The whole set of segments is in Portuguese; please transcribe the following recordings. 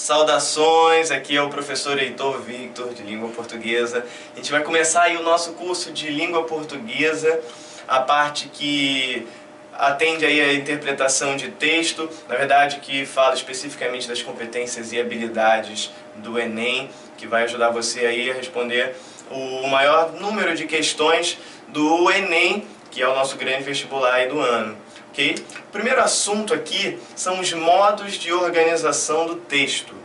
Saudações, aqui é o professor Heitor Victor, de Língua Portuguesa. A gente vai começar aí o nosso curso de Língua Portuguesa, a parte que atende aí a interpretação de texto, na verdade que fala especificamente das competências e habilidades do Enem, que vai ajudar você aí a responder o maior número de questões do Enem, que é o nosso grande vestibular aí do ano. Okay? O primeiro assunto aqui são os modos de organização do texto.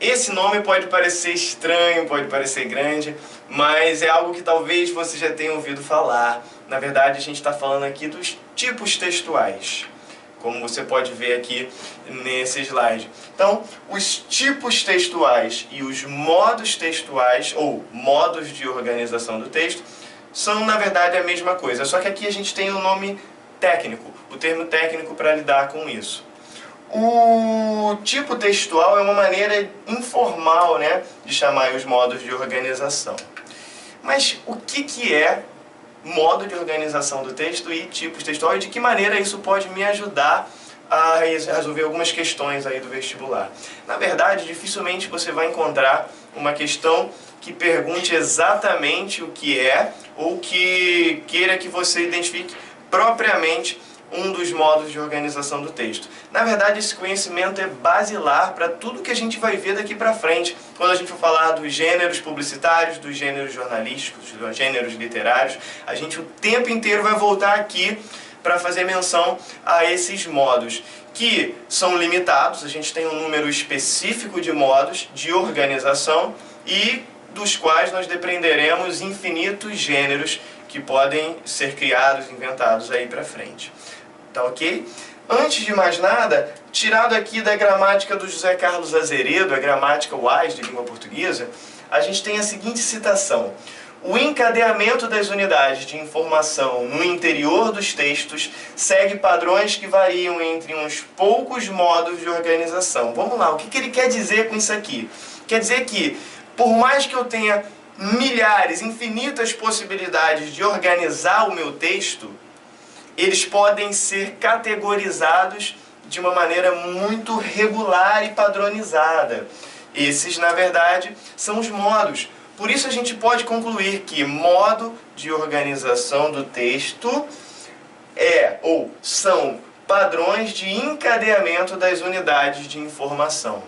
Esse nome pode parecer estranho, pode parecer grande, mas é algo que talvez você já tenha ouvido falar. Na verdade, a gente está falando aqui dos tipos textuais, como você pode ver aqui nesse slide. Então, os tipos textuais e os modos textuais, ou modos de organização do texto, são, na verdade, a mesma coisa. Só que aqui a gente tem o nome técnico, o termo técnico para lidar com isso. O tipo textual é uma maneira informal, né, de chamar os modos de organização. Mas o que é modo de organização do texto e tipos textual e de que maneira isso pode me ajudar a resolver algumas questões aí do vestibular? Na verdade, dificilmente você vai encontrar uma questão que pergunte exatamente o que é ou que queira que você identifique propriamente um dos modos de organização do texto. Na verdade, esse conhecimento é basilar para tudo que a gente vai ver daqui para frente, quando a gente for falar dos gêneros publicitários, dos gêneros jornalísticos, dos gêneros literários. A gente o tempo inteiro vai voltar aqui para fazer menção a esses modos, que são limitados. A gente tem um número específico de modos de organização e dos quais nós depreenderemos infinitos gêneros que podem ser criados, inventados aí para frente. Tá ok? Antes de mais nada, tirado aqui da gramática do José Carlos Azeredo, a gramática Wise de língua portuguesa, a gente tem a seguinte citação: o encadeamento das unidades de informação no interior dos textos segue padrões que variam entre uns poucos modos de organização. Vamos lá, o que ele quer dizer com isso aqui? Quer dizer que, por mais que eu tenha milhares, infinitas possibilidades de organizar o meu texto, eles podem ser categorizados de uma maneira muito regular e padronizada. Esses, na verdade, são os modos. Por isso a gente pode concluir que modo de organização do texto é ou são padrões de encadeamento das unidades de informação.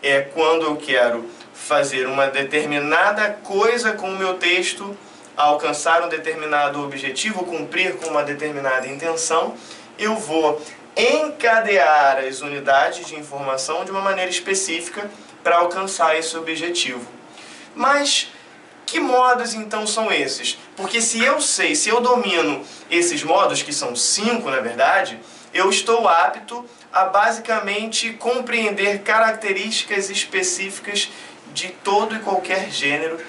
É quando eu quero fazer uma determinada coisa com o meu texto, alcançar um determinado objetivo, cumprir com uma determinada intenção, eu vou encadear as unidades de informação de uma maneira específica para alcançar esse objetivo. Mas que modos então são esses? Porque se eu domino esses modos, que são 5 na verdade, eu estou apto a basicamente compreender características específicas de todo e qualquer gênero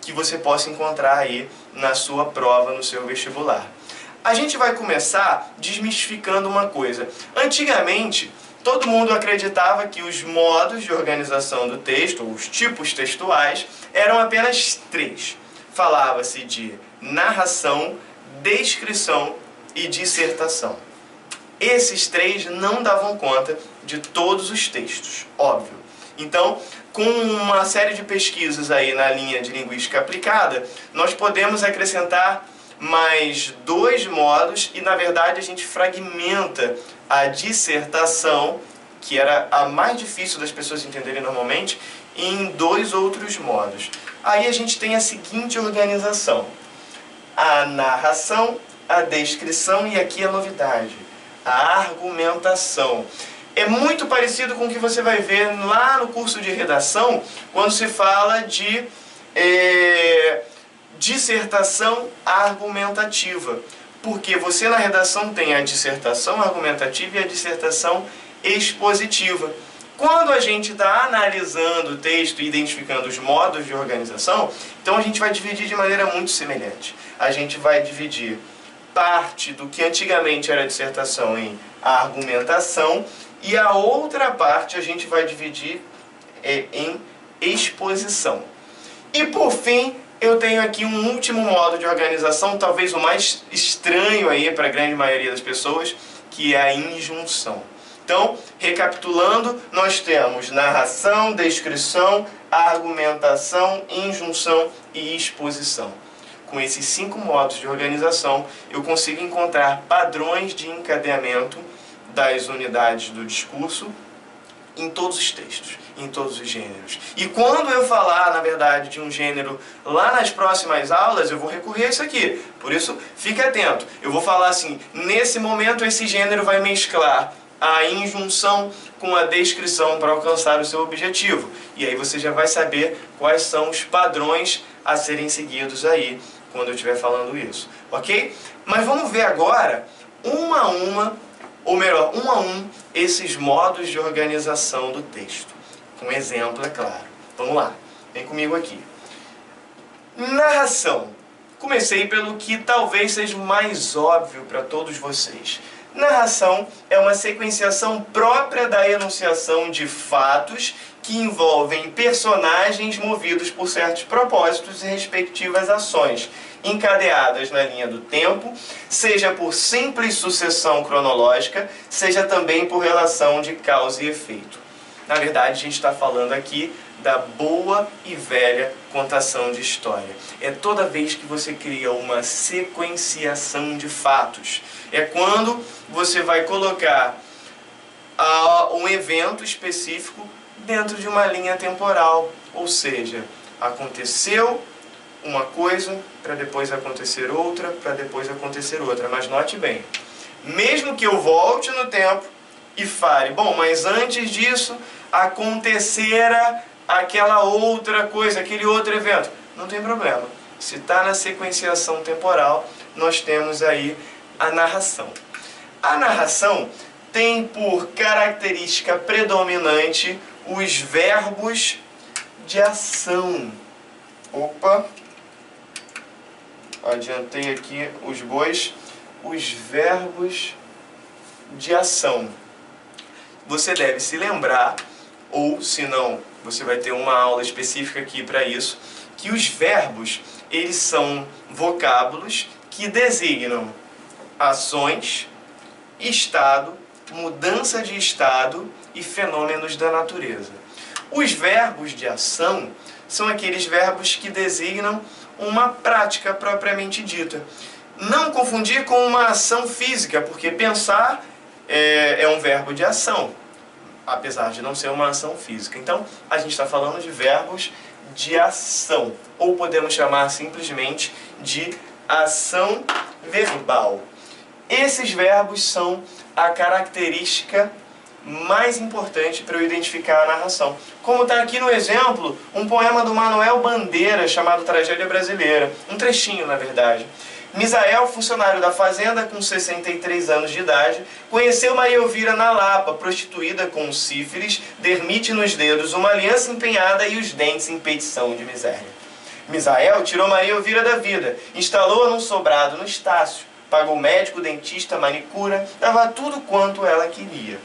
que você possa encontrar aí na sua prova, no seu vestibular. A gente vai começar desmistificando uma coisa. Antigamente, todo mundo acreditava que os modos de organização do texto, ou os tipos textuais, eram apenas 3. Falava-se de narração, descrição e dissertação. Esses 3 não davam conta de todos os textos, óbvio. Então, com uma série de pesquisas aí na linha de linguística aplicada, nós podemos acrescentar mais 2 modos e, na verdade, a gente fragmenta a dissertação, que era a mais difícil das pessoas entenderem normalmente, em 2 outros modos. Aí a gente tem a seguinte organização: a narração, a descrição e aqui a novidade, a argumentação. É muito parecido com o que você vai ver lá no curso de redação, quando se fala de dissertação argumentativa. Porque você na redação tem a dissertação argumentativa e a dissertação expositiva. Quando a gente está analisando o texto e identificando os modos de organização, então a gente vai dividir de maneira muito semelhante. A gente vai dividir parte do que antigamente era dissertação em argumentação, e a outra parte a gente vai dividir em exposição. E por fim, eu tenho aqui um último modo de organização, talvez o mais estranho aí para a grande maioria das pessoas, que é a injunção. Então, recapitulando, nós temos narração, descrição, argumentação, injunção e exposição. Com esses 5 modos de organização, eu consigo encontrar padrões de encadeamento das unidades do discurso em todos os textos, em todos os gêneros. E quando eu falar, na verdade, de um gênero lá nas próximas aulas, eu vou recorrer a isso aqui. Por isso, fique atento. Eu vou falar assim, nesse momento esse gênero vai mesclar a injunção com a descrição para alcançar o seu objetivo. E aí você já vai saber quais são os padrões a serem seguidos aí, quando eu estiver falando isso. Ok? Mas vamos ver agora, um a um, esses modos de organização do texto. Com exemplo, é claro. Vamos lá, vem comigo aqui. Narração. Comecei pelo que talvez seja mais óbvio para todos vocês. Narração é uma sequenciação própria da enunciação de fatos que envolvem personagens movidos por certos propósitos e respectivas ações, encadeadas na linha do tempo, seja por simples sucessão cronológica, seja também por relação de causa e efeito. Na verdade, a gente está falando aqui da boa e velha contação de história. É toda vez que você cria uma sequenciação de fatos. É quando você vai colocar um evento específico dentro de uma linha temporal. Ou seja, aconteceu uma coisa, para depois acontecer outra, para depois acontecer outra. Mas note bem, mesmo que eu volte no tempo e fale, bom, mas antes disso acontecera aquela outra coisa, aquele outro evento, não tem problema. Se está na sequenciação temporal, nós temos aí a narração. A narração tem por característica predominante os verbos de ação. Opa! Adiantei aqui os bois. Os verbos de ação. Você deve se lembrar, ou se não, você vai ter uma aula específica aqui para isso, que os verbos, eles são vocábulos que designam ações, estado, mudança de estado e fenômenos da natureza. Os verbos de ação são aqueles verbos que designam uma prática propriamente dita. Não confundir com uma ação física, porque pensar é um verbo de ação, apesar de não ser uma ação física. Então, a gente está falando de verbos de ação, ou podemos chamar simplesmente de ação verbal. Esses verbos são a característica mais importante para eu identificar a narração. Como está aqui no exemplo, um poema do Manuel Bandeira chamado Tragédia Brasileira. Um trechinho, na verdade. Misael, funcionário da fazenda, com 63 anos de idade, conheceu Maria Elvira na Lapa, prostituída com sífilis, dermite nos dedos, uma aliança empenhada e os dentes em petição de miséria. Misael tirou Maria Elvira da vida, instalou-a num sobrado no Estácio, pagou médico, dentista, manicura, dava tudo quanto ela queria.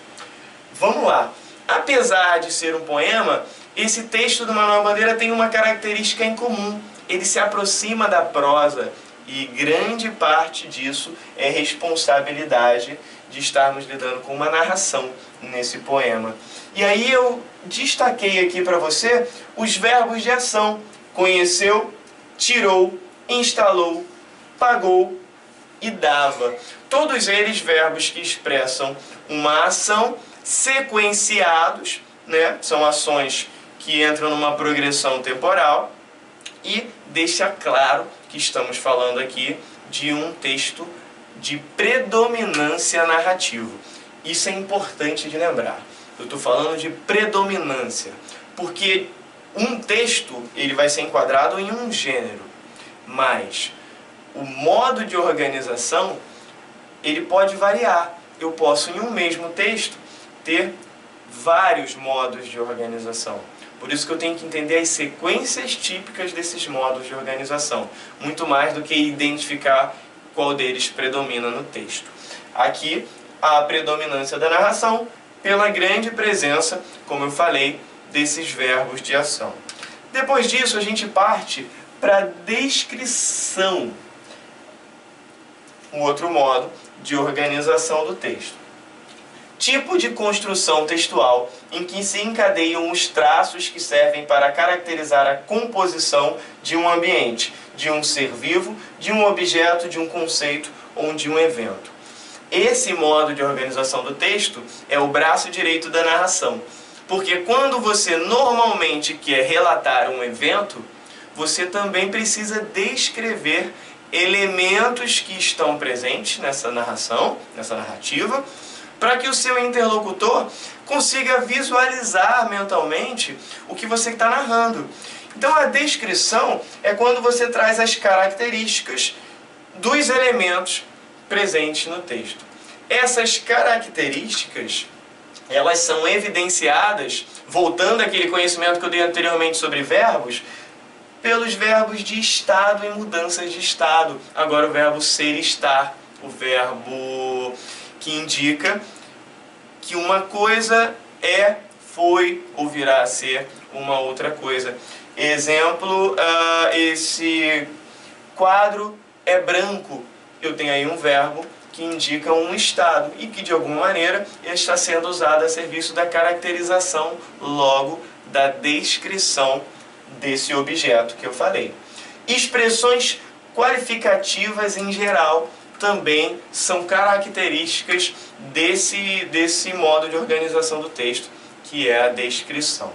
Vamos lá. Apesar de ser um poema, esse texto do Manuel Bandeira tem uma característica em comum. Ele se aproxima da prosa e grande parte disso é responsabilidade de estarmos lidando com uma narração nesse poema. E aí eu destaquei aqui para você os verbos de ação. Conheceu, tirou, instalou, pagou e dava. Todos eles verbos que expressam uma ação sequenciados, né? São ações que entram numa progressão temporal e deixa claro que estamos falando aqui de um texto de predominância narrativa. Isso é importante de lembrar. Eu estou falando de predominância, porque um texto ele vai ser enquadrado em um gênero, mas o modo de organização ele pode variar. Eu posso em um mesmo texto ter vários modos de organização. Por isso que eu tenho que entender as sequências típicas desses modos de organização, muito mais do que identificar qual deles predomina no texto. Aqui, a predominância da narração pela grande presença, como eu falei, desses verbos de ação. Depois disso, a gente parte para a descrição, um outro modo de organização do texto. tipo de construção textual em que se encadeiam os traços que servem para caracterizar a composição de um ambiente, de um ser vivo, de um objeto, de um conceito ou de um evento. Esse modo de organização do texto é o braço direito da narração, porque quando você normalmente quer relatar um evento, você também precisa descrever elementos que estão presentes nessa narração, nessa narrativa, para que o seu interlocutor consiga visualizar mentalmente o que você está narrando. Então a descrição é quando você traz as características dos elementos presentes no texto. Essas características, elas são evidenciadas, voltando àquele conhecimento que eu dei anteriormente sobre verbos, pelos verbos de estado e mudanças de estado. Agora o verbo ser e estar, o verbo que indica que uma coisa é, foi ou virá a ser uma outra coisa. Exemplo, esse quadro é branco. Eu tenho aí um verbo que indica um estado e que de alguma maneira está sendo usado a serviço da caracterização, logo da descrição desse objeto que eu falei. Expressões qualificativas em geral também são características desse modo de organização do texto, que é a descrição.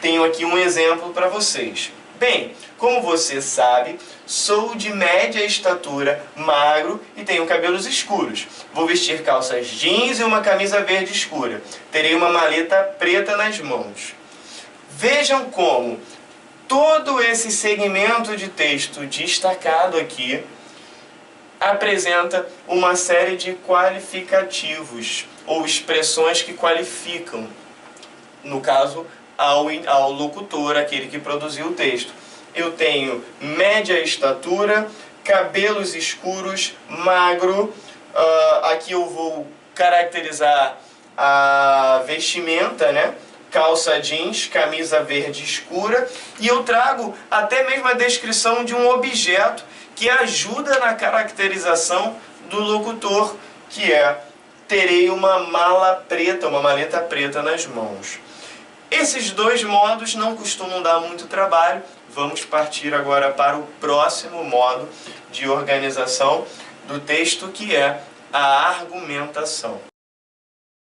Tenho aqui um exemplo para vocês. Bem, como você sabe, sou de média estatura, magro e tenho cabelos escuros. Vou vestir calças jeans e uma camisa verde escura. Terei uma maleta preta nas mãos. Vejam como todo esse segmento de texto destacado aqui apresenta uma série de qualificativos ou expressões que qualificam, no caso, ao locutor, aquele que produziu o texto. Eu tenho média estatura, cabelos escuros, magro. Aqui eu vou caracterizar a vestimenta, né? Calça jeans, camisa verde escura. E eu trago até mesmo a descrição de um objeto que ajuda na caracterização do locutor, que é: terei uma mala preta, uma maleta preta nas mãos. Esses dois modos não costumam dar muito trabalho. Vamos partir agora para o próximo modo de organização do texto, que é a argumentação.